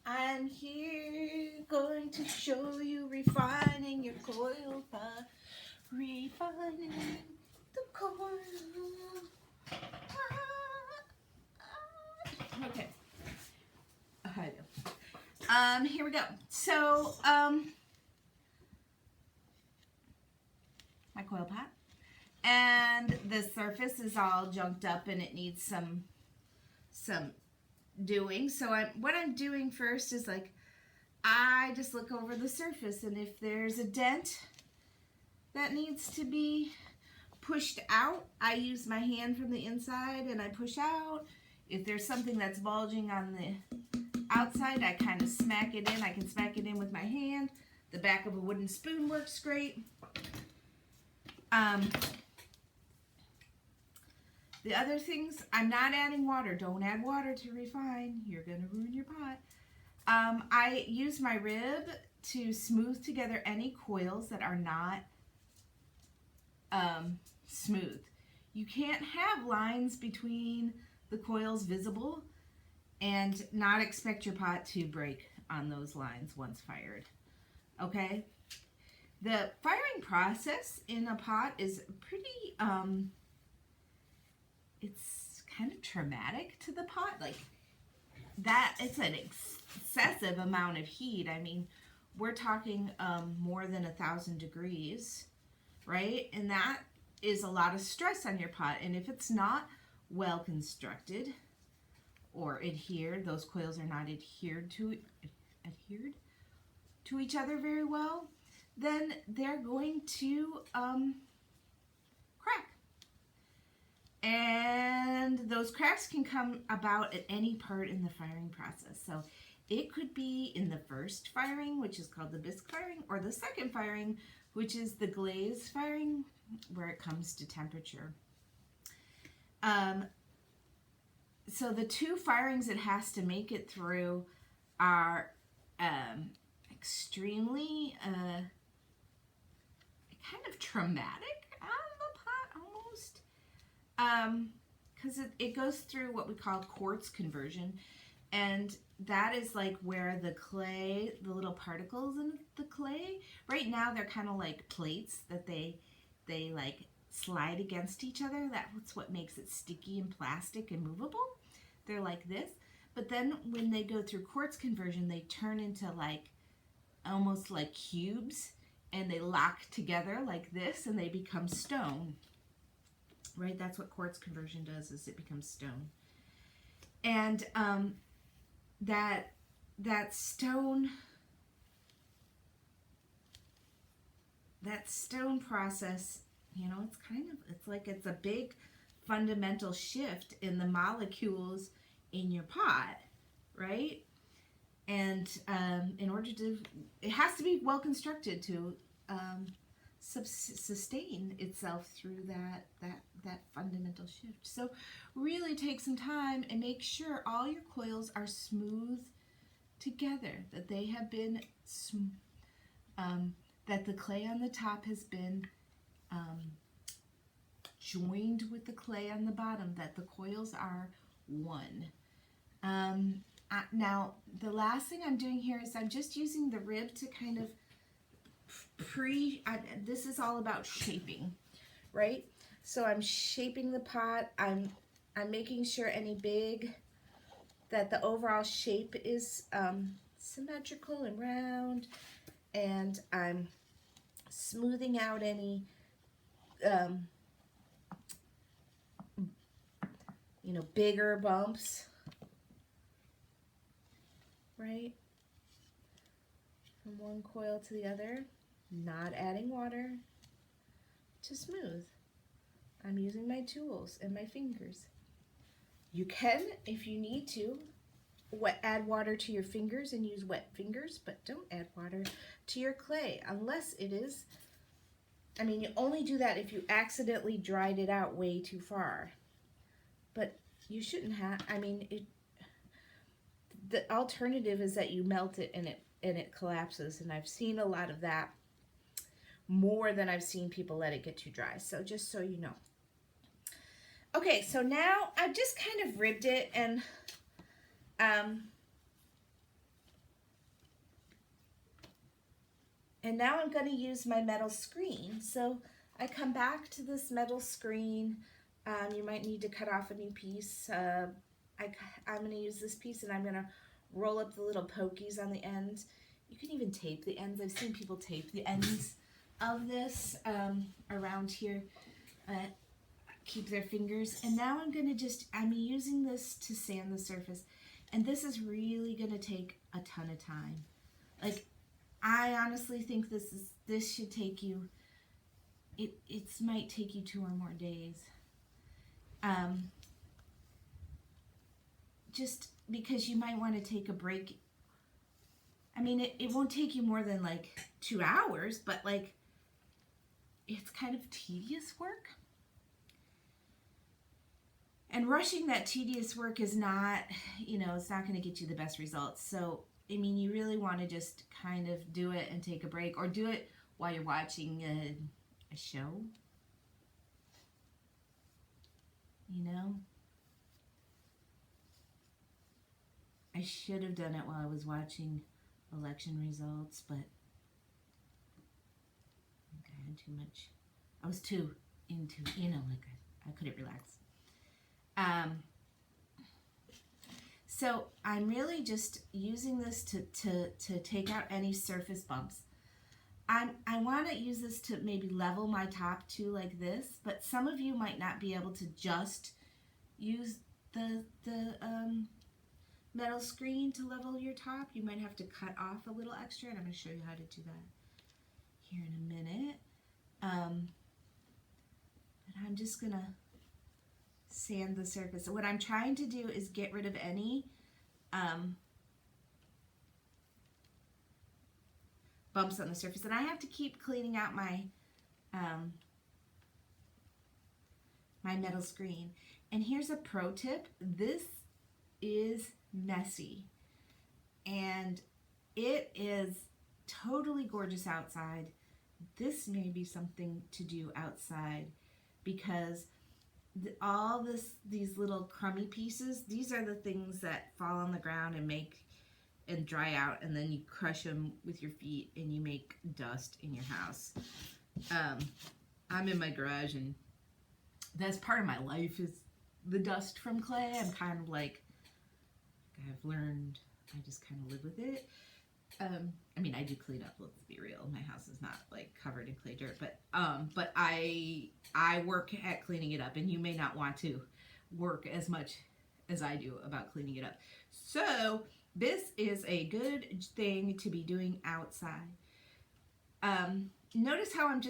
I'm here going to show you refining your coil pot. Refining the coil. Okay. Here we go. So, my coil pot. And the surface is all junked up and it needs some doing. So what I'm doing first is like, I just look over the surface, and if there's a dent that needs to be pushed out, I use my hand from the inside and I push out. If there's something that's bulging on the outside, I kind of smack it in. I can smack it in with my hand. The back of a wooden spoon works great. The other things, I'm not adding water. Don't add water to refine. You're going to ruin your pot. I use my rib to smooth together any coils that are not smooth. You can't have lines between the coils visible and not expect your pot to break on those lines once fired. Okay? The firing process in a pot is pretty, it's kind of traumatic to the pot. Like, that, it's an excessive amount of heat. I mean, we're talking more than 1,000 degrees, right? And that is a lot of stress on your pot. And if it's not well constructed or adhered, those coils are not adhered to each other very well, then they're going to crack. And those cracks can come about at any part in the firing process. So it could be in the first firing, which is called the bisque firing, or the second firing, which is the glaze firing, where it comes to temperature. So the two firings it has to make it through are extremely kind of traumatic on the pot almost, because it goes through what we call quartz conversion, and that is like where the clay, the little particles in the clay, right now they're kind of like plates that they like slide against each other. That's what makes it sticky and plastic and movable. They're like this. But then when they go through quartz conversion, they turn into like almost like cubes, and they lock together like this, and they become stone. Right? That's what quartz conversion does, is it becomes stone. And that stone process, you know, it's like it's a big fundamental shift in the molecules in your pot, right? And in order to, it has to be well constructed to sustain itself through that fundamental shift. So really take some time and make sure all your coils are smooth together, that they have been that the clay on the top has been joined with the clay on the bottom, that the coils are one. Now, the last thing I'm doing here is I'm just using the rib to kind of this is all about shaping, right? So I'm shaping the pot. I'm making sure that the overall shape is symmetrical and round, and I'm smoothing out any bigger bumps, right? From one coil to the other, not adding water to smooth. I'm using my tools and my fingers. You can, if you need to, add water to your fingers and use wet fingers, but don't add water to your clay unless it is, I mean, you only do that if you accidentally dried it out way too far. But you shouldn't have, I mean, the alternative is that you melt it and it collapses, and I've seen a lot of that, more than I've seen people let it get too dry. So just so you know. Okay, so now I've just kind of ribbed it, and now I'm going to use my metal screen. So I come back to this metal screen. You might need to cut off a new piece. I'm going to use this piece, and I'm going to roll up the little pokies on the end. You can even tape the ends. I've seen people tape the ends of this around here. Keep their fingers. And now I'm using this to sand the surface. And this is really going to take a ton of time. Like, I honestly think this should take you, it might take you 2 or more days. Just because you might want to take a break. I mean, it won't take you more than like 2 hours, but like, it's kind of tedious work. And rushing that tedious work is not, it's not going to get you the best results. So, I mean, you really want to just kind of do it and take a break, or do it while you're watching a show. I should have done it while I was watching election results, but I think I had too much. I was too into, like I couldn't relax. So I'm really just using this to take out any surface bumps. I want to use this to maybe level my top too, like this, but some of you might not be able to just use the metal screen to level your top. You might have to cut off a little extra, and I'm going to show you how to do that here in a minute. But I'm just going to sand the surface. So what I'm trying to do is get rid of any bumps on the surface, and I have to keep cleaning out my my metal screen. And here's a pro tip. This is messy, and it is totally gorgeous outside. This may be something to do outside, because these little crummy pieces, these are the things that fall on the ground and dry out, and then you crush them with your feet and you make dust in your house. I'm in my garage, and that's part of my life, is the dust from clay. I'm kind of like, I've learned, I just kind of live with it. I mean, I do clean up, let's be real. My house is not like covered in clay dirt, but I work at cleaning it up, and you may not want to work as much as I do about cleaning it up. So this is a good thing to be doing outside. Notice how I'm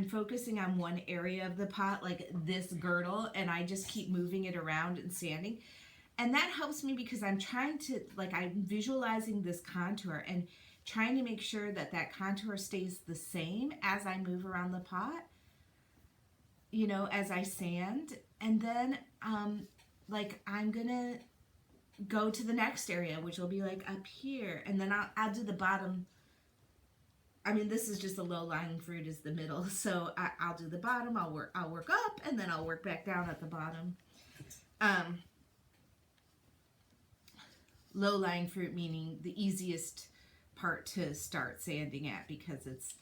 focusing on one area of the pot, like this girdle, and I just keep moving it around and sanding. And that helps me because I'm trying to, I'm visualizing this contour and trying to make sure that that contour stays the same as I move around the pot, as I sand. And then, I'm going to go to the next area, which will be like up here. And then I'll do the bottom. I mean, this is just a low-lying fruit is the middle. So I'll do the bottom, I'll work up, and then I'll work back down at the bottom. Low-lying fruit meaning the easiest part to start sanding at, because it's,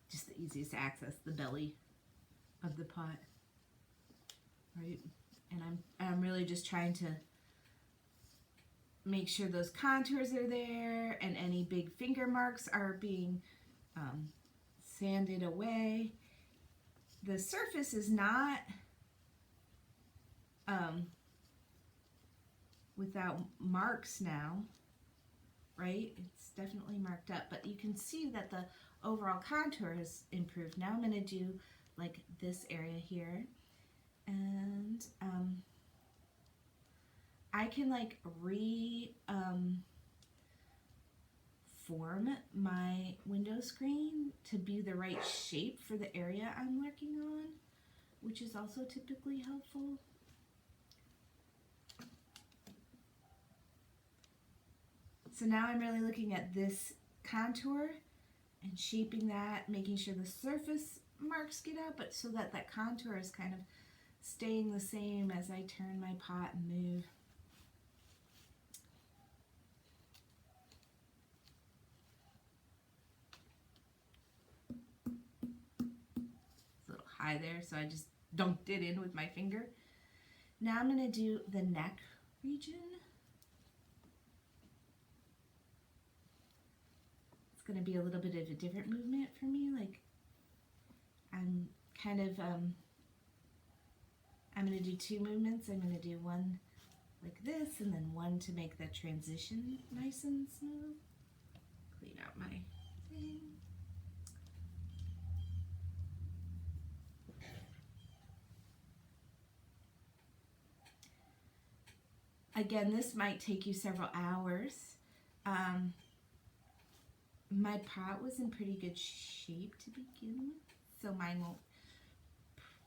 just the easiest to access the belly of the pot, right? And I'm really just trying to make sure those contours are there, and any big finger marks are being sanded away. The surface is not without marks now, right? It's definitely marked up, but you can see that the overall contour has improved. Now I'm going to do like this area here, and I can form my window screen to be the right shape for the area I'm working on, which is also typically helpful. So now I'm really looking at this contour, and shaping that, making sure the surface marks get out, but so that that contour is kind of staying the same as I turn my pot and move. It's a little high there, so I just dunked it in with my finger. Now I'm going to do the neck region. It's going to be a little bit of a different movement for me. Like I'm kind of, I'm going to do two movements. I'm going to do one like this and then one to make the transition nice and smooth. Clean out my thing. Again, this might take you several hours. My pot was in pretty good shape to begin with, so mine won't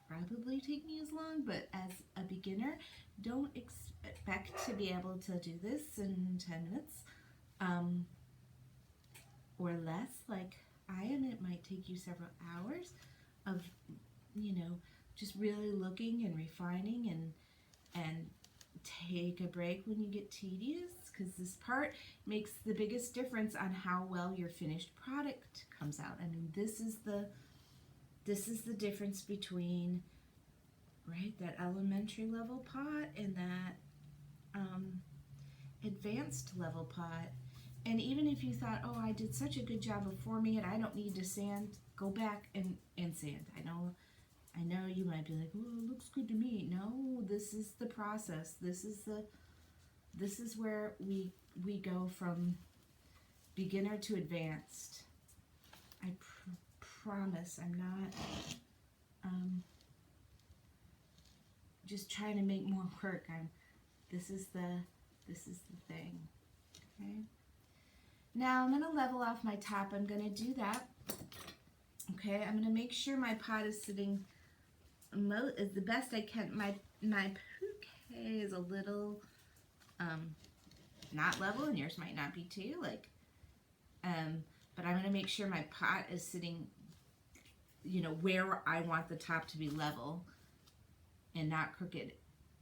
probably take me as long, but as a beginner, don't expect to be able to do this in 10 minutes or less like I am. It might take you several hours of, you know, just really looking and refining and take a break when you get tedious, because this part makes the biggest difference on how well your finished product comes out. I mean, this is the difference between, right, that elementary level pot and that advanced level pot. And even if you thought, oh, I did such a good job of forming it, I don't need to sand, go back and sand. I know you might be like, oh, it looks good to me. No, this is the process. This is where we go from beginner to advanced. I promise I'm not just trying to make more work. This is the thing. Okay. Now I'm gonna level off my top. I'm gonna do that. Okay, I'm gonna make sure my pot is sitting is the best I can. My bouquet is a little not level, and yours might not be too. Like, but I'm gonna make sure my pot is sitting, you know, where I want the top to be level and not crooked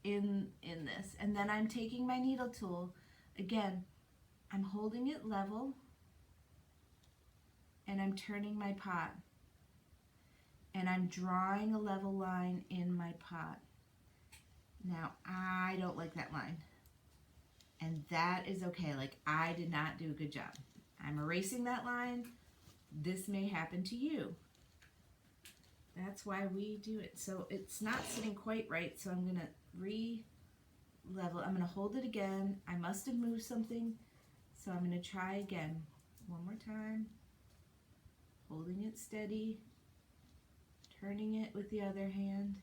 in this. And then I'm taking my needle tool again. I'm holding it level, and I'm turning my pot. And I'm drawing a level line in my pot. Now, I don't like that line. And that is okay. Like, I did not do a good job. I'm erasing that line. This may happen to you. That's why we do it. So it's not sitting quite right, so I'm going to re-level. I'm going to hold it again. I must have moved something, so I'm going to try again. One more time. Holding it steady. Turning it with the other hand,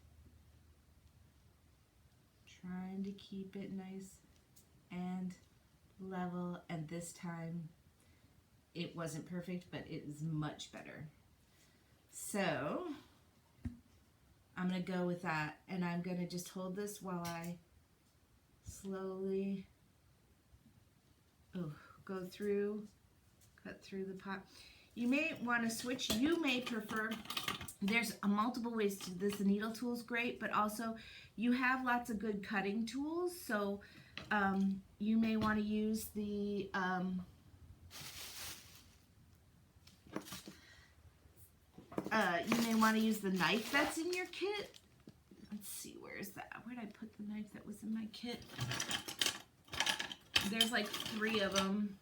trying to keep it nice and level, and this time it wasn't perfect, but it is much better. So I'm going to go with that, and I'm going to just hold this while I slowly go through, cut through the pot. You may want to switch. You may prefer, there's multiple ways to do this. The needle tool is great, but also you have lots of good cutting tools. So you may want to use the knife that's in your kit. Let's see, where's that? Where did I put the knife that was in my kit? There's like 3 of them.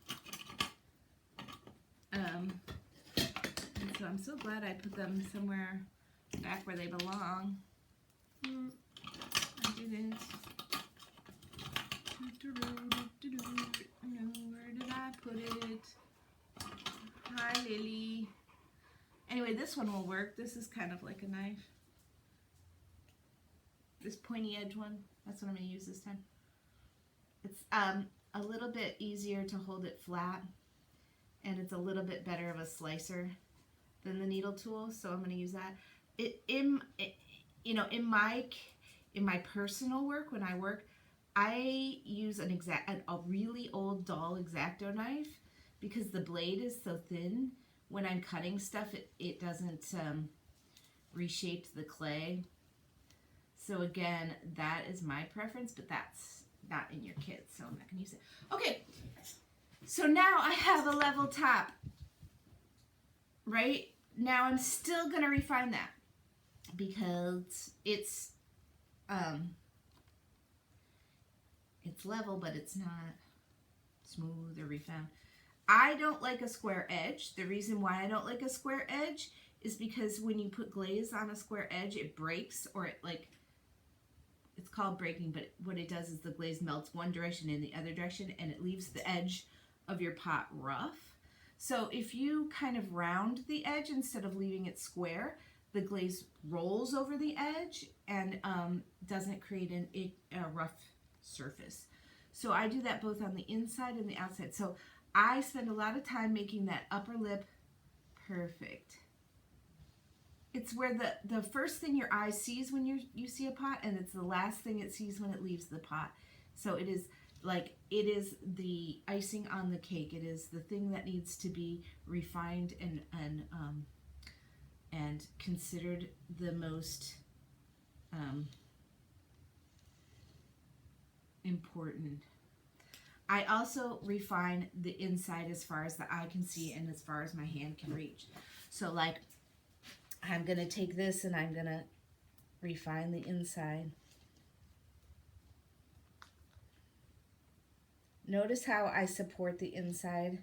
So I'm so glad I put them somewhere back where they belong. I didn't. Where did I put it? Hi, Lily. Anyway, this one will work. This is kind of like a knife. This pointy edge one. That's what I'm going to use this time. It's a little bit easier to hold it flat, and it's a little bit better of a slicer than the needle tool, so I'm going to use that. In my personal work, when I work, I use a really old dull X-Acto knife because the blade is so thin. when I'm cutting stuff, it doesn't reshape the clay. So again, that is my preference, but that's not in your kit, so I'm not going to use it. Okay, so now I have a level top. Right? Now I'm still going to refine that because it's level, but it's not smooth or refined. I don't like a square edge. The reason why I don't like a square edge is because when you put glaze on a square edge, it breaks, or it it's called breaking, but what it does is the glaze melts one direction and the other direction, and it leaves the edge of your pot rough. So if you kind of round the edge instead of leaving it square, the glaze rolls over the edge and doesn't create a rough surface. So I do that both on the inside and the outside. So I spend a lot of time making that upper lip perfect. It's where the first thing your eye sees when you see a pot, and it's the last thing it sees when it leaves the pot. So it is the icing on the cake. It is the thing that needs to be refined and considered the most important. I also refine the inside as far as the eye can see and as far as my hand can reach. So like, I'm going to take this and I'm going to refine the inside. Notice how I support the inside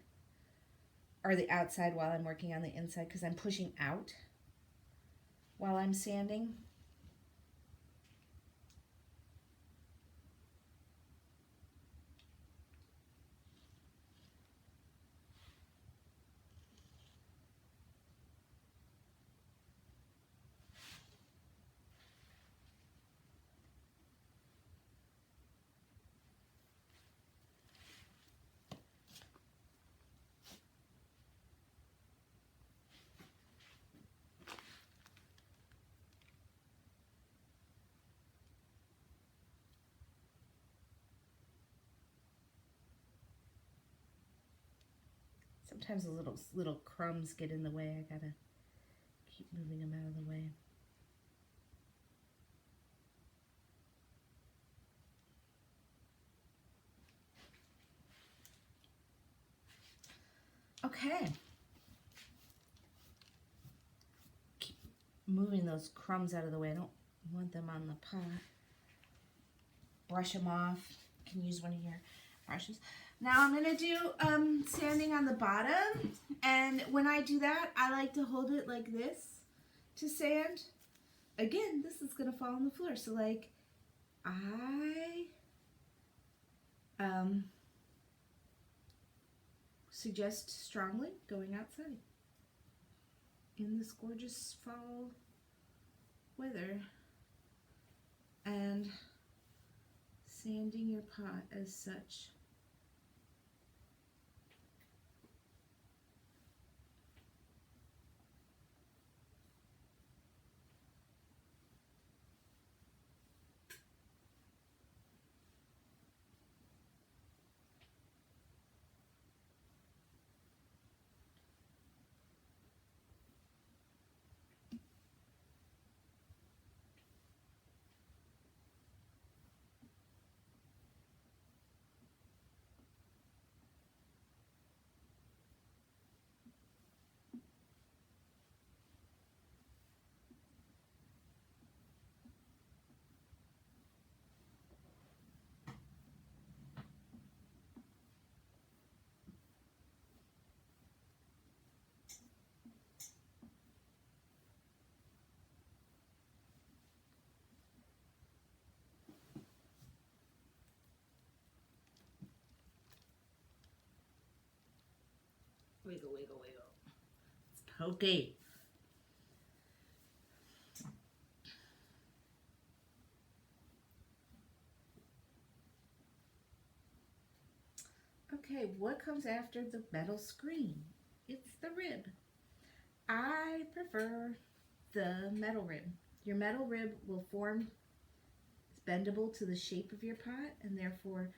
or the outside while I'm working on the inside, because I'm pushing out while I'm sanding. Sometimes the little crumbs get in the way. I gotta keep moving them out of the way. Okay. Keep moving those crumbs out of the way. I don't want them on the pot. Brush them off. You can use one of your brushes. Now I'm going to do sanding on the bottom, and when I do that, I like to hold it like this to sand. Again, this is going to fall on the floor, so like I suggest strongly going outside in this gorgeous fall weather and sanding your pot as such. Wiggle, wiggle, wiggle. It's pokey. Okay, what comes after the metal screen? It's the rib. I prefer the metal rib. Your metal rib will form, it's bendable to the shape of your pot, and therefore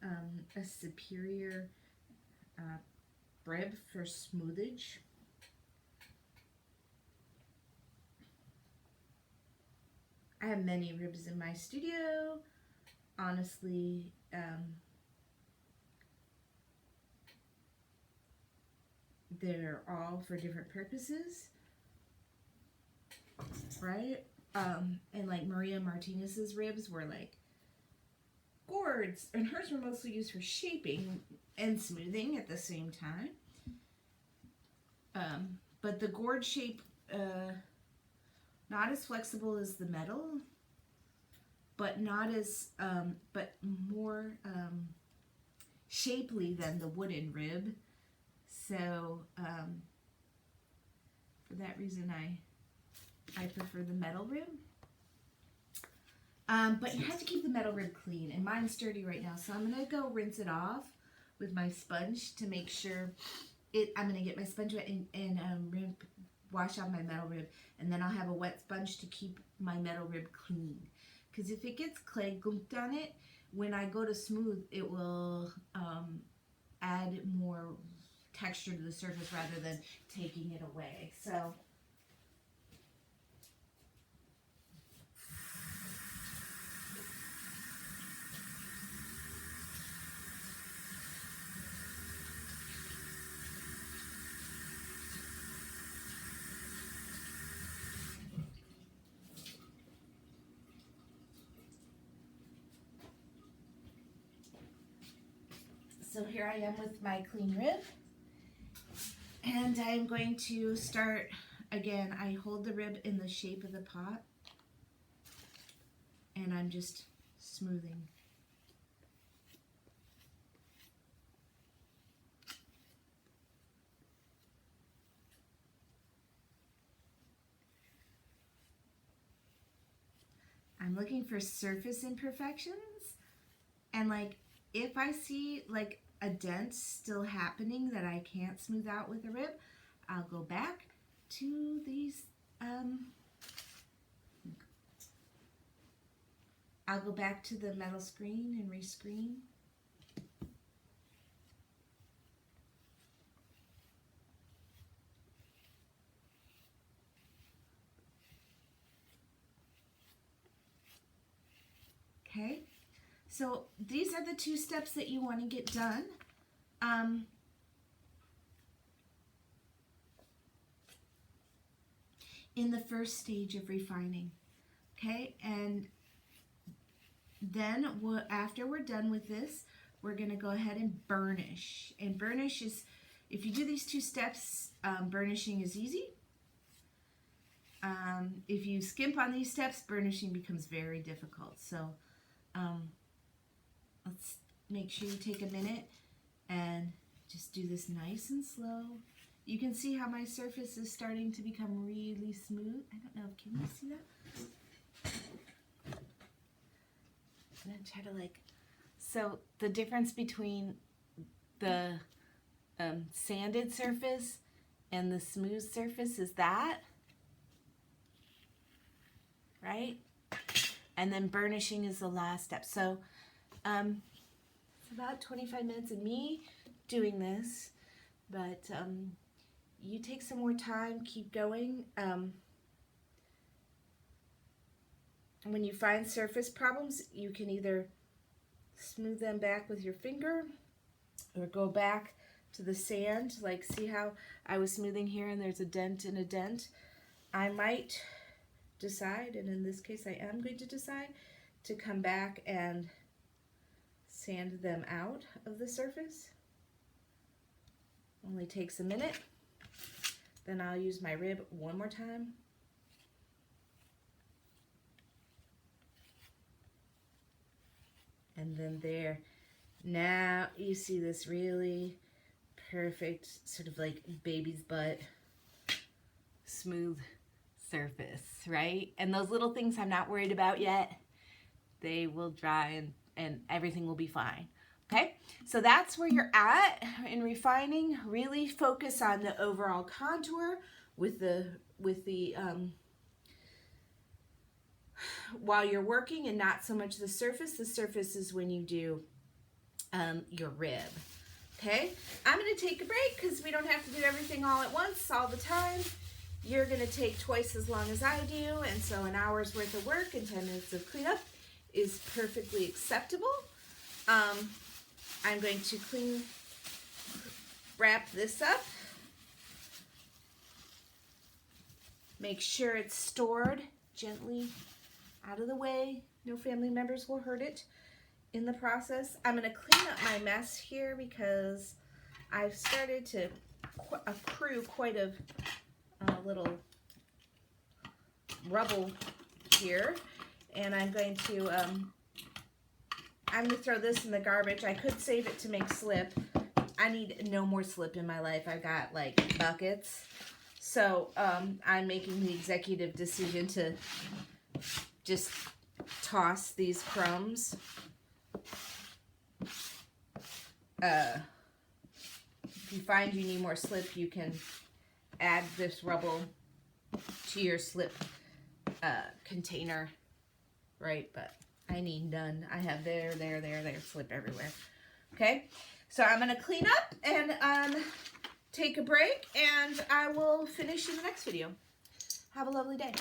a superior rib for smoothage. I have many ribs in my studio. Honestly, they're all for different purposes, right? And like Maria Martinez's ribs were like gourds, and hers were mostly used for shaping and smoothing at the same time. But the gourd shape, not as flexible as the metal, but not as, but more shapely than the wooden rib. So for that reason, I prefer the metal rib. But you have to keep the metal rib clean, and mine's dirty right now, so I'm gonna go rinse it off with my sponge to make sure I'm gonna get my sponge wet and wash out my metal rib, and then I'll have a wet sponge to keep my metal rib clean. Because if it gets clay gooped on it, when I go to smooth, it will add more texture to the surface rather than taking it away. So here I am with my clean rib, and I'm going to start again. I hold the rib in the shape of the pot, and I'm just smoothing. I'm looking for surface imperfections, and like if I see like a dent still happening that I can't smooth out with a rib, I'll go back to these, I'll go back to the metal screen and rescreen. Okay. So these are the 2 steps that you want to get done. In the first stage of refining. Okay, and then after we're done with this, we're going to go ahead and burnish. And burnish is, if you do these 2 steps, burnishing is easy. If you skimp on these steps, burnishing becomes very difficult. So let's make sure you take a minute and just do this nice and slow. You can see how my surface is starting to become really smooth. I don't know, can you see that? I'm gonna try to so the difference between the sanded surface and the smooth surface is that, right? And then burnishing is the last step. So it's about 25 minutes of me doing this, but you take some more time, keep going. When you find surface problems, you can either smooth them back with your finger or go back to the sand. Like, see how I was smoothing here and there's a dent and a dent? I might decide, and in this case I am going to decide, to come back and sand them out of the surface. Only takes a minute. Then I'll use my rib one more time. And then there. Now you see this really perfect sort of like baby's butt smooth surface, right? And those little things I'm not worried about yet. They will dry and everything will be fine. Okay, so that's where you're at in refining. Really focus on the overall contour with the while you're working, and not so much the surface. The surface is when you do your rib. Okay, I'm going to take a break because we don't have to do everything all at once all the time. you're going to take twice as long as I do, and so an hour's worth of work and 10 minutes of cleanup is perfectly acceptable. I'm going to wrap this up. Make sure it's stored gently out of the way. No family members will hurt it in the process. I'm going to clean up my mess here because I've started to accrue quite a little rubble here, and I'm going to throw this in the garbage. I could save it to make slip. I need no more slip in my life. I've got like buckets. So I'm making the executive decision to just toss these crumbs. If you find you need more slip, you can add this rubble to your slip container, right? But I need none. I have there, slip everywhere. Okay, so I'm gonna clean up and take a break, and I will finish in the next video. Have a lovely day.